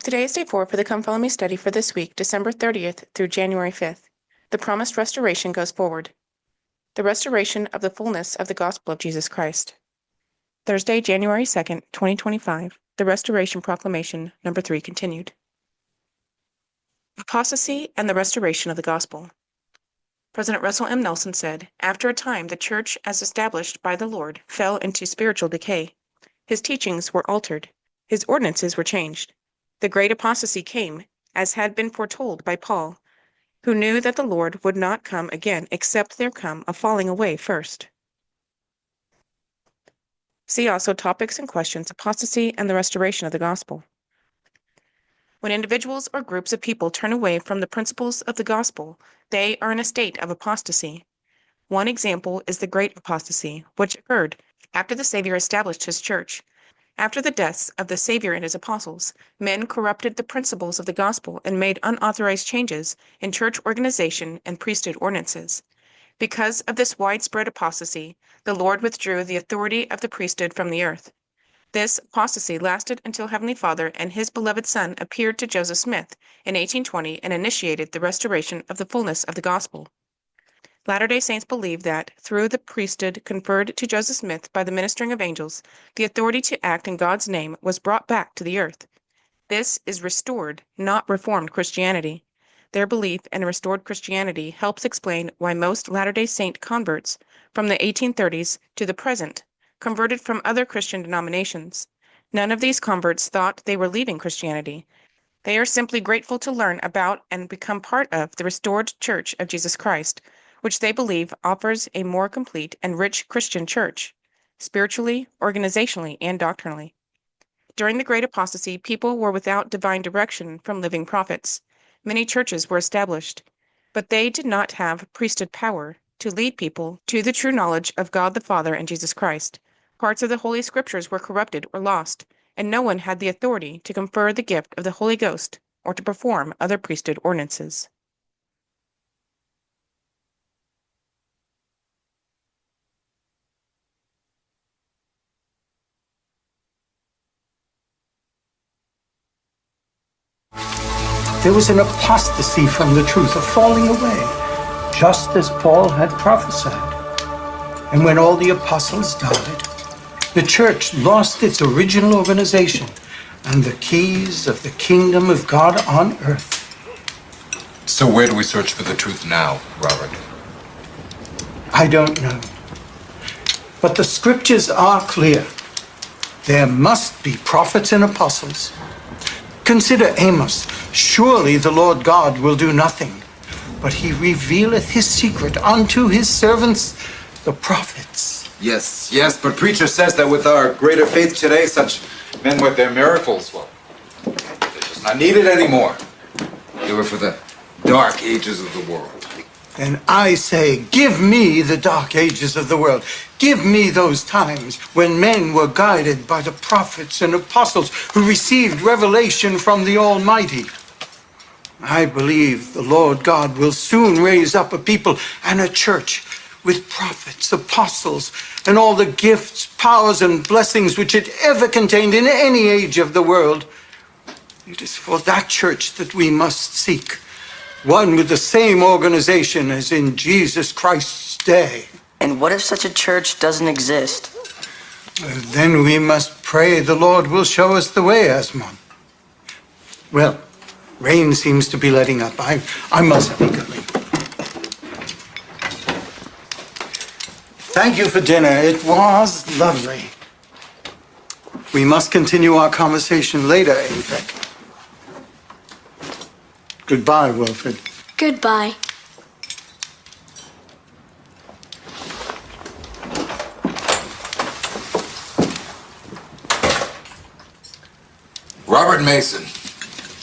Today is day 4 for the Come Follow Me study for this week, December 30th through January 5th. The promised restoration goes forward. The restoration of the fullness of the gospel of Jesus Christ. Thursday, January 2nd, 2025. The Restoration Proclamation, number 3, continued. Apostasy and the restoration of the gospel. President Russell M. Nelson said, "After a time, the church, as established by the Lord, fell into spiritual decay. His teachings were altered. His ordinances were changed. The great apostasy came, as had been foretold by Paul, who knew that the Lord would not come again except there come a falling away first." See also topics and questions, apostasy and the restoration of the gospel. When individuals or groups of people turn away from the principles of the gospel, they are in a state of apostasy. One example is the great apostasy, which occurred after the Savior established his church. After the deaths of the Savior and his apostles, men corrupted the principles of the gospel and made unauthorized changes in church organization and priesthood ordinances. Because of this widespread apostasy, the Lord withdrew the authority of the priesthood from the earth. This apostasy lasted until Heavenly Father and his beloved Son appeared to Joseph Smith in 1820 and initiated the restoration of the fullness of the gospel. Latter-day Saints believe that, through the priesthood conferred to Joseph Smith by the ministering of angels, the authority to act in God's name was brought back to the earth. This is restored, not reformed Christianity. Their belief in restored Christianity helps explain why most Latter-day Saint converts, from the 1830s to the present, converted from other Christian denominations. None of these converts thought they were leaving Christianity. They are simply grateful to learn about and become part of the restored Church of Jesus Christ, which they believe offers a more complete and rich Christian church, spiritually, organizationally, and doctrinally. During the Great Apostasy, people were without divine direction from living prophets. Many churches were established, but they did not have priesthood power to lead people to the true knowledge of God the Father and Jesus Christ. Parts of the Holy Scriptures were corrupted or lost, and no one had the authority to confer the gift of the Holy Ghost or to perform other priesthood ordinances. There was an apostasy from the truth, a falling away, just as Paul had prophesied. And when all the apostles died, the church lost its original organization and the keys of the kingdom of God on earth. So where do we search for the truth now, Robert? I don't know. But the scriptures are clear. There must be prophets and apostles. Consider Amos. Surely the Lord God will do nothing, but he revealeth his secret unto his servants, the prophets. Yes, but preacher says that with our greater faith today, such men with their miracles, well, they're just not needed anymore. They were for the dark ages of the world. And I say, give me the dark ages of the world. Give me those times when men were guided by the prophets and apostles who received revelation from the Almighty. I believe the Lord God will soon raise up a people and a church with prophets, apostles, and all the gifts, powers, and blessings which it ever contained in any age of the world. It is for that church that we must seek, one with the same organization as in Jesus Christ's day. And what if such a church doesn't exist? Then we must pray the Lord will show us the way, Asmon. Well, rain seems to be letting up. I must be going. Thank you for dinner. It was lovely. We must continue our conversation later, Afek. Goodbye, Wilfred. Goodbye. Robert Mason.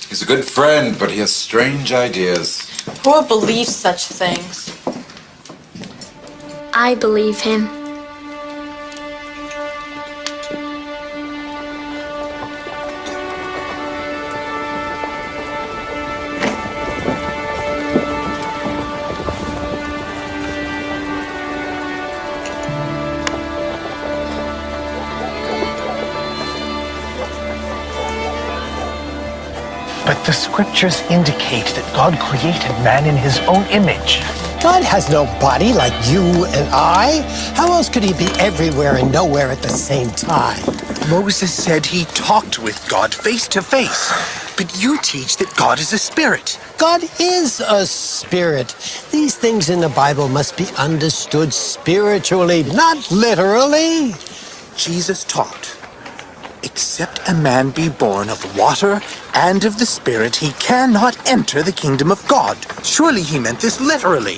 He's a good friend, but he has strange ideas. Who would believe such things? I believe him. But the scriptures indicate that God created man in his own image. God has no body like you and I. How else could he be everywhere and nowhere at the same time? Moses said he talked with God face to face. But you teach that God is a spirit. God is a spirit. These things in the Bible must be understood spiritually, not literally. Jesus taught, except a man be born of water and of the Spirit, he cannot enter the kingdom of God. Surely he meant this literally.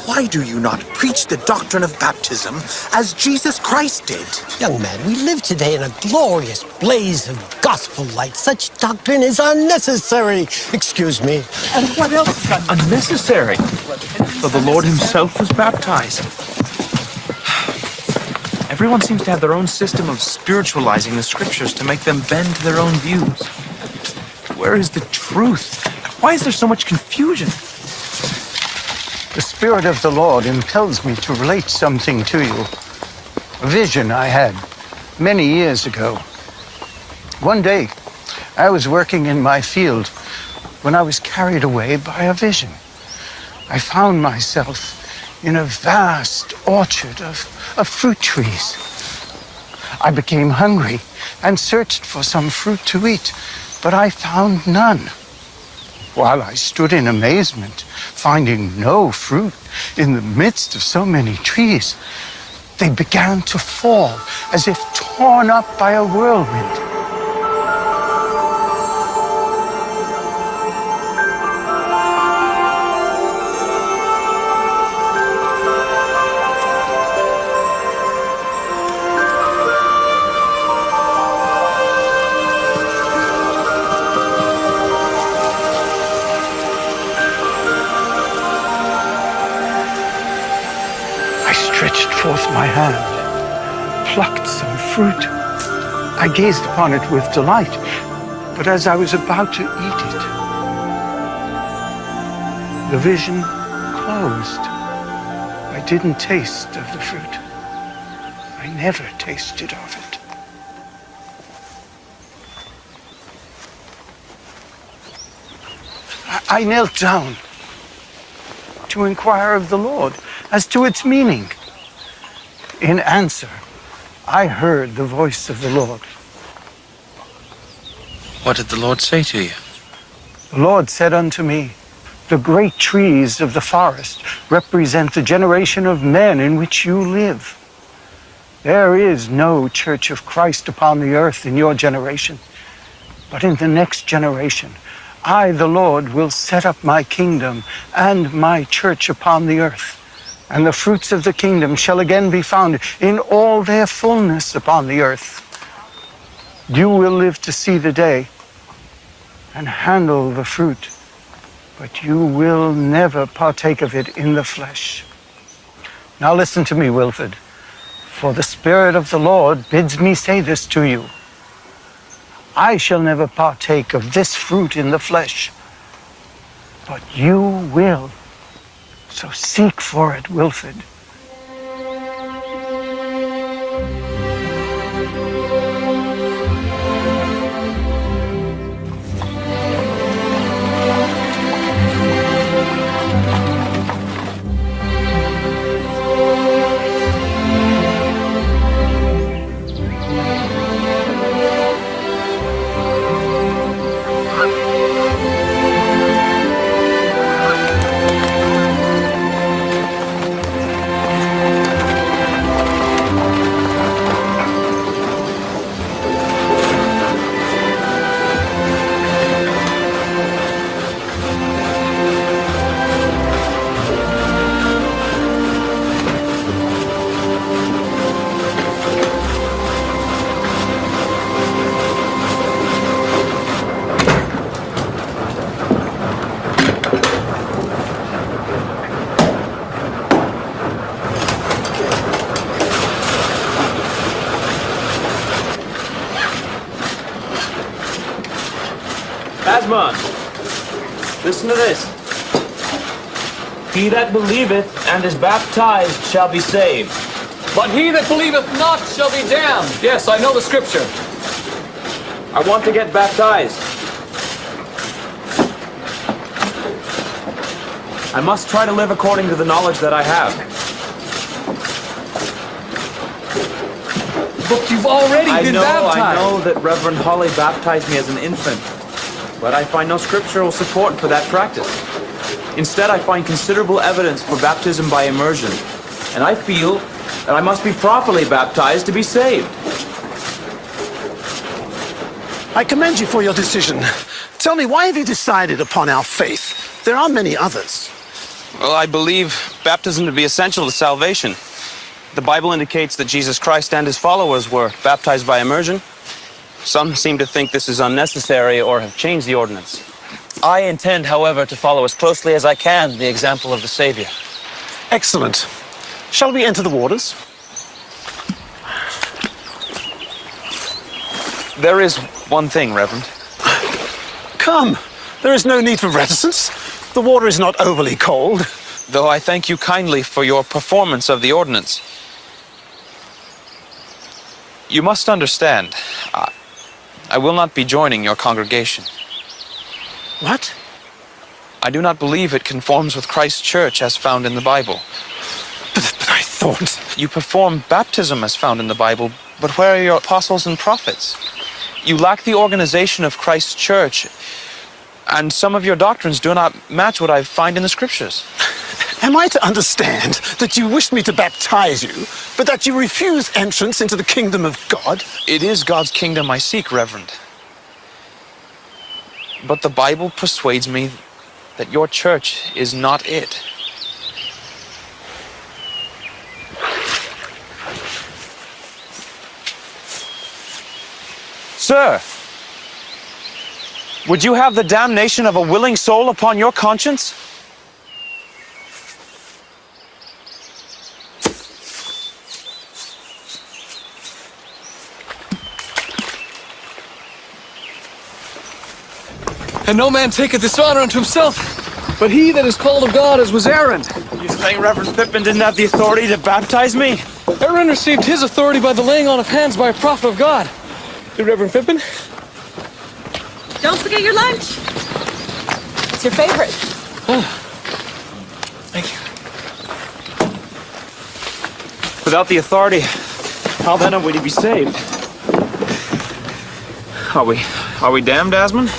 Why do you not preach the doctrine of baptism as Jesus Christ did? Young man, we live today in a glorious blaze of gospel light. Such doctrine is unnecessary. Excuse me. And what else is unnecessary? For the Lord himself was baptized. Everyone seems to have their own system of spiritualizing the scriptures to make them bend to their own views. Where is the truth? Why is there so much confusion? The Spirit of the Lord impels me to relate something to you. A vision I had many years ago. One day, I was working in my field when I was carried away by a vision. I found myself in a vast orchard of fruit trees. I became hungry and searched for some fruit to eat, but I found none. While I stood in amazement, finding no fruit in the midst of so many trees, they began to fall as if torn up by a whirlwind. Stretched forth my hand, plucked some fruit. I gazed upon it with delight, but as I was about to eat it, the vision closed. I didn't taste of the fruit. I never tasted of it. I knelt down to inquire of the Lord as to its meaning. In answer, I heard the voice of the Lord. What did the Lord say to you? The Lord said unto me, the great trees of the forest represent the generation of men in which you live. There is no church of Christ upon the earth in your generation, but in the next generation, I, the Lord, will set up my kingdom and my church upon the earth. And the fruits of the kingdom shall again be found in all their fullness upon the earth. You will live to see the day and handle the fruit, but you will never partake of it in the flesh. Now listen to me, Wilford, for the Spirit of the Lord bids me say this to you. I shall never partake of this fruit in the flesh, but you will. So seek for it, Wilford. Asmon, listen to this. He that believeth and is baptized shall be saved. But he that believeth not shall be damned. Yes, I know the scripture. I want to get baptized. I must try to live according to the knowledge that I have. But you've already been baptized. I know that Reverend Holly baptized me as an infant, but I find no scriptural support for that practice. Instead, I find considerable evidence for baptism by immersion, and I feel that I must be properly baptized to be saved. I commend you for your decision. Tell me, why have you decided upon our faith? There are many others. Well, I believe baptism to be essential to salvation. The Bible indicates that Jesus Christ and his followers were baptized by immersion. Some seem to think this is unnecessary or have changed the ordinance. I intend, however, to follow as closely as I can the example of the Savior. Excellent. Shall we enter the waters? There is one thing, Reverend. Come. There is no need for reticence. The water is not overly cold. Though I thank you kindly for your performance of the ordinance. You must understand, I will not be joining your congregation. What? I do not believe it conforms with Christ's church as found in the Bible. But I thought... You perform baptism as found in the Bible, but where are your apostles and prophets? You lack the organization of Christ's church, and some of your doctrines do not match what I find in the scriptures. Am I to understand that you wish me to baptize you, but that you refuse entrance into the kingdom of God? It is God's kingdom I seek, Reverend. But the Bible persuades me that your church is not it. Sir, would you have the damnation of a willing soul upon your conscience? And no man taketh this honor unto himself, but he that is called of God, as was Aaron. You say Reverend Pippin didn't have the authority to baptize me? Aaron received his authority by the laying on of hands by a prophet of God. Did Reverend Pippin? Don't forget your lunch. It's your favorite. Thank you. Without the authority, how then are we to be saved? Are we damned, Asmund?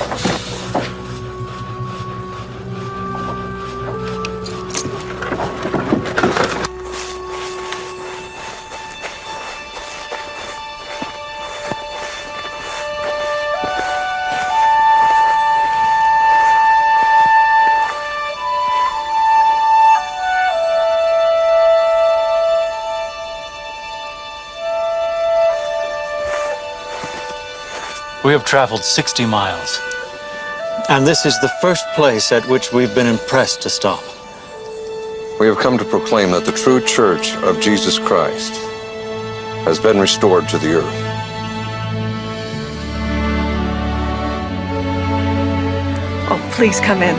We have traveled 60 miles. And this is the first place at which we've been impressed to stop. We have come to proclaim that the true church of Jesus Christ has been restored to the earth. Oh, please come in.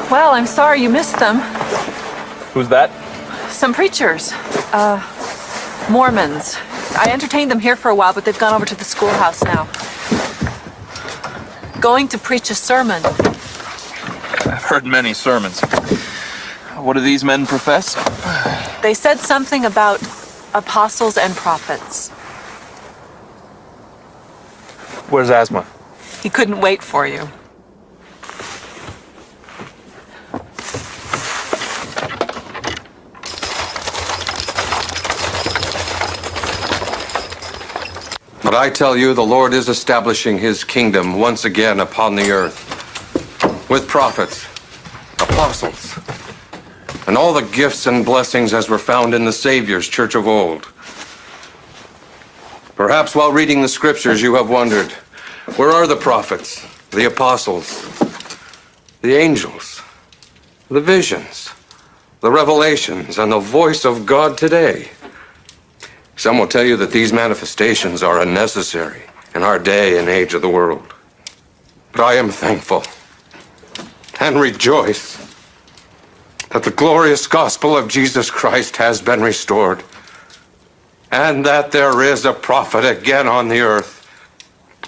Well, I'm sorry you missed them. Who's that? Some preachers. Mormons. I entertained them here for a while, but they've gone over to the schoolhouse now. Going to preach a sermon. I've heard many sermons. What do these men profess? They said something about apostles and prophets. Where's Asma? He couldn't wait for you. But I tell you, the Lord is establishing his kingdom once again upon the earth, with prophets, apostles, and all the gifts and blessings as were found in the Savior's church of old. Perhaps while reading the scriptures you have wondered, where are the prophets, the apostles, the angels, the visions, the revelations, and the voice of God today? Some will tell you that these manifestations are unnecessary in our day and age of the world. But I am thankful and rejoice that the glorious gospel of Jesus Christ has been restored, and that there is a prophet again on the earth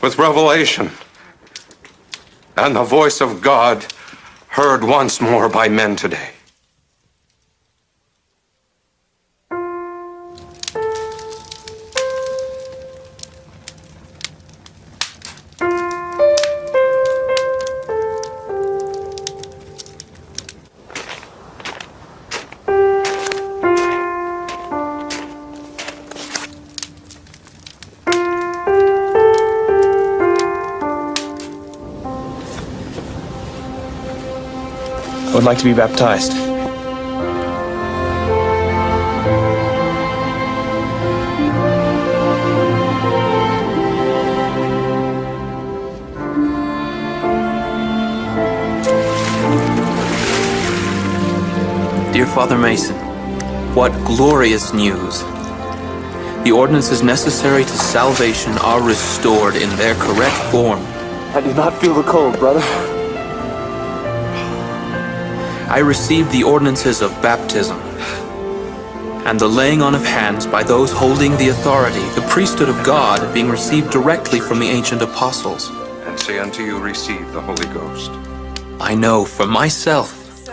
with revelation and the voice of God heard once more by men today. I would like to be baptized. Dear Father Mason, what glorious news! The ordinances necessary to salvation are restored in their correct form. I do not feel the cold, brother. I received the ordinances of baptism and the laying on of hands by those holding the authority, the priesthood of God being received directly from the ancient apostles. And say unto you, receive the Holy Ghost. I know for myself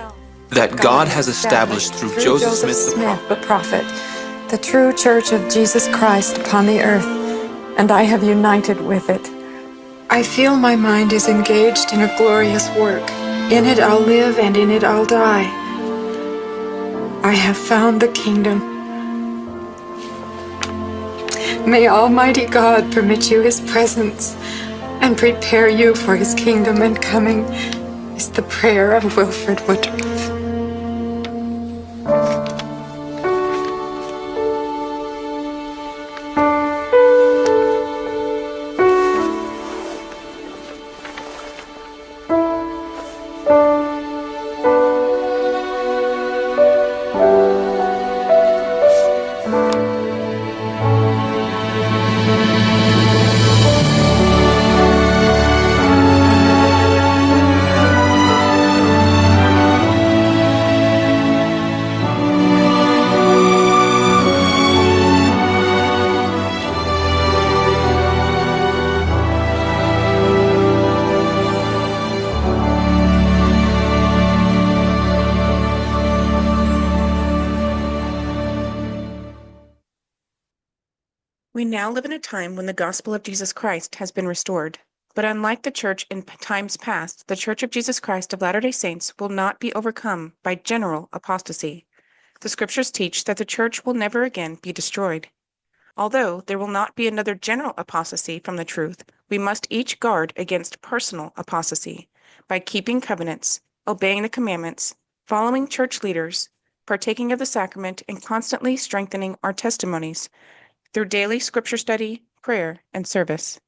that God has established through Joseph Smith the prophet, the true church of Jesus Christ upon the earth, and I have united with it. I feel my mind is engaged in a glorious work. In it I'll live, and in it I'll die. I have found the kingdom. May Almighty God permit you His presence and prepare you for His kingdom and coming, is the prayer of Wilfred Woodruff. We now live in a time when the gospel of Jesus Christ has been restored. But unlike the church in times past, the Church of Jesus Christ of Latter-day Saints will not be overcome by general apostasy. The scriptures teach that the church will never again be destroyed. Although there will not be another general apostasy from the truth, we must each guard against personal apostasy by keeping covenants, obeying the commandments, following church leaders, partaking of the sacrament, and constantly strengthening our testimonies through daily scripture study, prayer, and service.